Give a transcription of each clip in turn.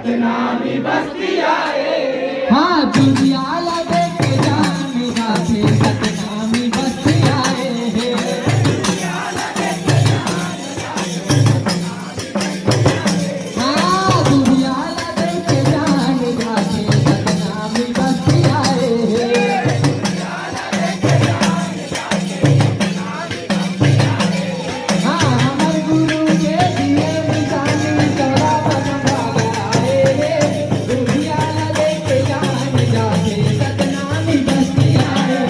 सतनामी बस्ती आए। हाँ दुनियाला देख जान जाते सतनामी बस्ती आए हाँ दुनियाला देख जान जाते सतनामी बस्ती आए हाँ हमारे गुरु के दिए निशानी चौरा बनवाए दुनियाला देख जान जाते सतनामी बस्ती आए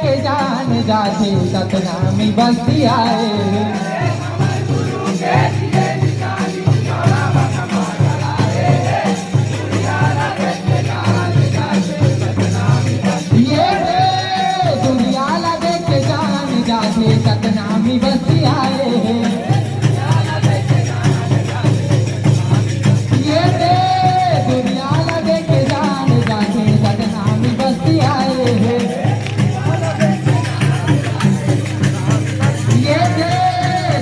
जाते सतनामी बस्ती आए दुनियाला देख जान जाते सतनामी बस्ती आए दुनियाला देख जान जाते सतनामी बस्ती आए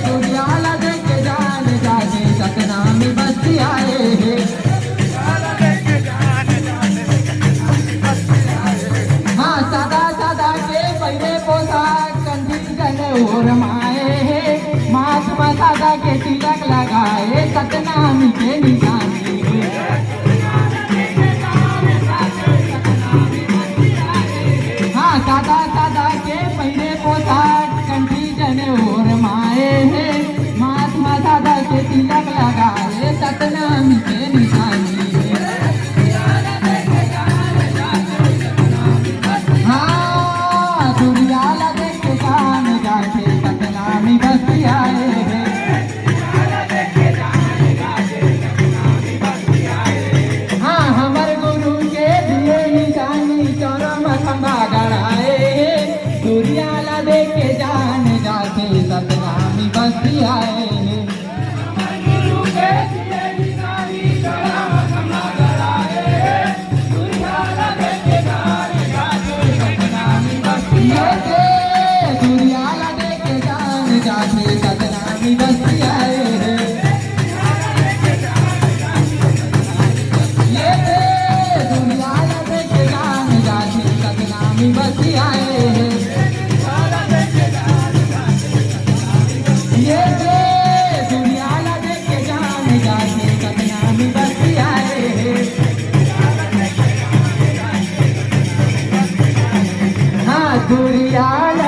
दुनियाला देख जान जाते सतनामी बस्ती आए हाँ सदा सदा के पहले पोशाक कंधी गले और माए महात्मा सदा के तिलक लगाए सतनामी के निशानी हाँ सदा सदा के पहले पोशाक कंठी जने और माए महात्मा दादा के तिलक लगाए सतनामी के निशानी हाँ दुनियाला देख जान जाते सतनामी बस्ती आए हाँ हमारे गुरु के दिए निशानी चौरम खंभा गड़ाए दुनियाला देख जान जाते सतनामी बस्ती आए दुनियाला देख जान जाते सतनामी बस्ती आए दुनियाला देख जान जाते सतनामी बस्ती आए दुनियाला देख जान जाते सतनामी बस्ती आए हाँ दुनियाला